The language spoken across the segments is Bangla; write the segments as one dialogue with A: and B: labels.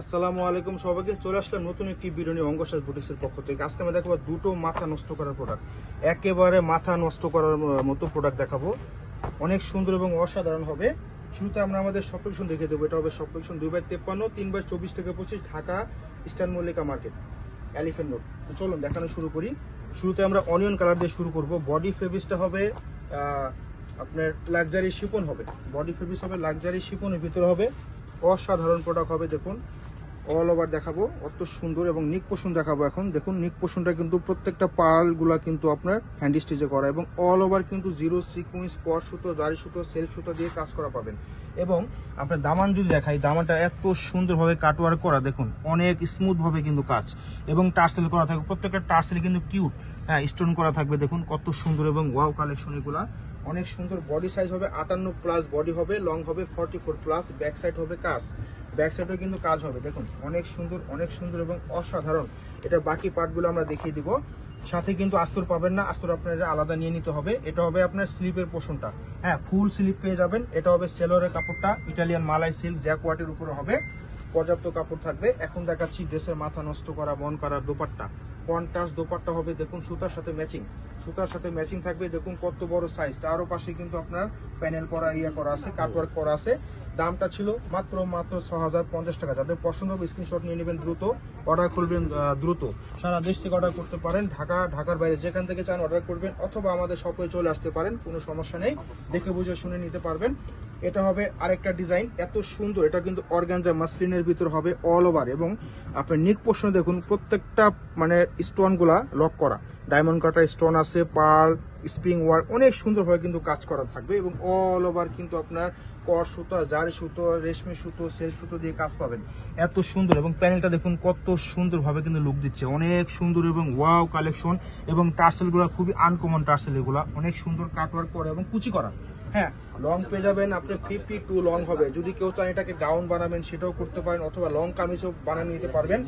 A: আসসালামু আলাইকুম সবাইকে। চলে আসলাম নতুন একটি ভিডিও নিয়ে অঙ্গসাজ বুটিক্সের পক্ষ থেকে। আজকে আমি দেখাবো দুটো মাথা নষ্ট করার প্রোডাক্ট, একেবারে মাথা নষ্ট করার মতো প্রোডাক্ট দেখাবো। অনেক সুন্দর এবং অসাধারণ হবে। শুরুতে আমরা আমাদের শপ লোকেশন দেখিয়ে দেবো। এটা হবে শপ লোকেশন 2/53 3/24 থেকে 25 Dhaka eastern Mallika market, elephant road. তো চলুন দেখানো শুরু করি। শুরুতে আমরা অনিয়ন কালার দিয়ে শুরু করব। বডি ফেব্রিক্সটা হবে আপনার লাক্সারি শিফন হবে। বডি ফেব্রিক্স হবে লাক্সারি শিফনের ভিতরে হবে। অসাধারণ প্রোডাক্ট হবে। দেখুন অল ওভার দেখাবো, অত সুন্দর। এবং নিক পোষণ দেখাবো। এখন দেখুন নিক পোষণটা কিন্তু প্রত্যেকটা পালগুলা কিন্তু আপনার হ্যান্ড স্টিচে করা এবং অল ওভার কিন্তু জিরো সিকুয়েন্স, স্পট সুতো, দাড়ি সুতো, সেলফ সুতো দিয়ে কাজ করা পাবেন। এবং আপনার দামান যদি দেখাই, দামানটা এত সুন্দরভাবে কাটওয়ার্ক করা, দেখুন অনেক স্মুথ ভাবে কিন্তু কাজ এবং টার্সেল করা থাকবে। প্রত্যেকটা টার্সেল কিন্তু কিউট, হ্যাঁ, স্টোন করা থাকবে। দেখুন কত সুন্দর এবং ওয়াও কালেকশন এগুলা। অনেক সুন্দর। বডি সাইজ হবে 58+ বডি হবে, লং হবে 44+, ব্যাক সাইড হবে কাজ, ব্যাক সাইডেও কিন্তু কাজ হবে। দেখুন অনেক সুন্দর, অনেক সুন্দর এবং অসাধারণ। এটা বাকি পার্টগুলো আমরা দেখিয়ে দিব। সাথে কিন্তু আস্তর পাবেন না, আস্তর আপনারা আলাদা নিয়ে নিতে হবে। এটা হবে আপনার স্লিপের পোর্শনটা, হ্যাঁ, ফুল স্লিপ পেয়ে যাবেন। এটা হবে সেলোরের কাপড়টা, ইটালিয়ান মালাই সিল্ক জ্যাকওয়ার্টের উপরে হবে, পর্যাপ্ত কাপড় থাকবে। এখন দেখাচ্ছি ড্রেসের মাথা নষ্ট করা, বন করা দোপাট্টা। কন্ট্রাস্ট দোপাট্টা হবে, দেখুন সুতার সাথে ম্যাচিং, সুতার সাথে ম্যাচিং থাকবে। দেখুন কত বড় সাইজ, চারো পাশে কিন্তু আপনার প্যানেল করা করা আছে, কাটওয়ার্ক করা আছে। দামটা ছিল মাত্র 6050 টাকা। যাদের পছন্দ হবে স্ক্রিনশট নিয়ে নেবেন, দ্রুত অর্ডার করবেন, দ্রুত। সারা দেশ থেকে অর্ডার করতে পারেন, ঢাকার বাইরে যেখান থেকে চান অর্ডার করবেন, অথবা আমাদের শপে চলে আসতে পারেন, কোনো সমস্যা নেই, দেখে বুঝে শুনে নিতে পারবেন। এটা হবে আরেকটা ডিজাইন, এত সুন্দর। এটা কিন্তু অর্গানজা মাসলিনের ভিতর হবে অল ওভার। এবং আপনার নিক পোর্শনে দেখুন প্রত্যেকটা মানে স্টোন গুলা লক করা, ডায়মন্ড কাটার স্টোন আছে, পার্ল, স্প্রিং ওয়ার্ক, অনেক সুন্দরভাবে কিন্তু কাজ করা থাকবে। এবং অল ওভার কিন্তু আপনার কর সুতো, জারি সুতো, রেশমি সুতো, সেল সুতো দিয়ে কাজ পাবেন। এত সুন্দর। এবং প্যানেলটা দেখুন কত সুন্দরভাবে কিন্তু লুক দিচ্ছে, অনেক সুন্দর এবং ওয়াও কালেকশন। এবং টার্সেল গুলা খুবই আনকমন টার্সেল, এগুলা অনেক সুন্দর কাটওয়ার্ক করা এবং কুচি করা। হ্যাঁ, লং পেয়ে যাবেন আপনি 52 লং হবে। যদি কেউ চান এটাকে গাউন বানাবেন সেটাও করতে পারেন, অথবা লং কামিজও বানিয়ে নিতে পারবেন।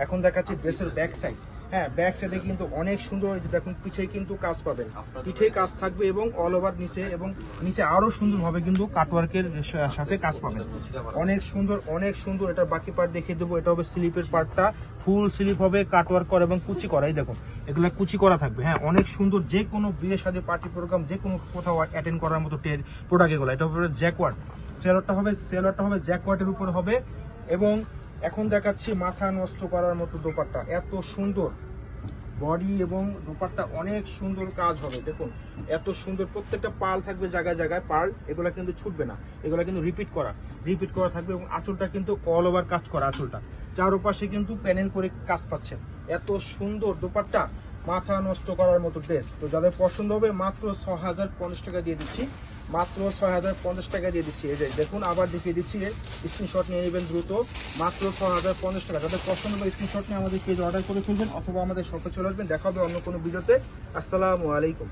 A: এখন দেখাচ্ছি ড্রেসের ব্যাক সাইড। হ্যাঁ, ব্যাক সাইডে কিন্তু অনেক সুন্দর। দেখুন পিঠে কিন্তু কাজ পাবেন, পিঠে কাজ থাকবে এবং অল ওভার নিচে, এবং নিচে আরো সুন্দরভাবে কিন্তু কাটওয়ার্কের সাথে কাজ পাবেন। অনেক সুন্দর, অনেক সুন্দর। এটার বাকি পার্ট দেখিয়ে দেবো। এটা হবে স্লিপের পার্টটা, ফুল স্লিপ হবে, কাটওয়ার্ক করা এবং কুচি করা। এই দেখুন এগুলা কুচি করা থাকবে। হ্যাঁ, অনেক সুন্দর। যে কোনো বিয়ে শাদী, পার্টি প্রোগ্রাম, যে কোনো কোথাও অ্যাটেন্ড করার মতো প্রোডাক্ট এগুলো। এটা হবে জ্যাকওয়ার্ড, সেলরটা হবে জ্যাকওয়ার্ডের উপর হবে। এবং এখন দেখাচ্ছি মাথা নষ্ট করার মতো দোপাট্টা, এত সুন্দর বডি এবং দোপাট্টা, অনেক সুন্দর কাজ হবে। দেখুন এত সুন্দর। প্রত্যেকটা পাল থাকবে জায়গায় জায়গায় পাল, এগুলা কিন্তু ছুটবে না, এগুলা কিন্তু রিপিট করা থাকবে। এবং আঁচলটা কিন্তু অল ওভার কাজ করা, আঁচলটা চারোপাশে কিন্তু প্যানেল করে কাজ পাচ্ছেন। এত সুন্দর দোপাট্টা, মাথা নষ্ট করার মতো ড্রেস। তো যাদের পছন্দ হবে মাত্র 6050 টাকা দিয়ে দিচ্ছি, মাত্র 6050 টাকা দিয়ে দিচ্ছি। এই যে দেখুন আবার দেখিয়ে দিচ্ছি, স্ক্রিনশট নিয়ে নেবেন দ্রুত, মাত্র 6050 টাকা। যাদের পছন্দ হবে স্ক্রিনশট নিয়ে আমাদের পেজ অর্ডার করে ফেলবেন, অথবা আমাদের শপে চলে আসবেন। দেখা হবে অন্য কোনো ভিডিওতে। আসসালামু আলাইকুম।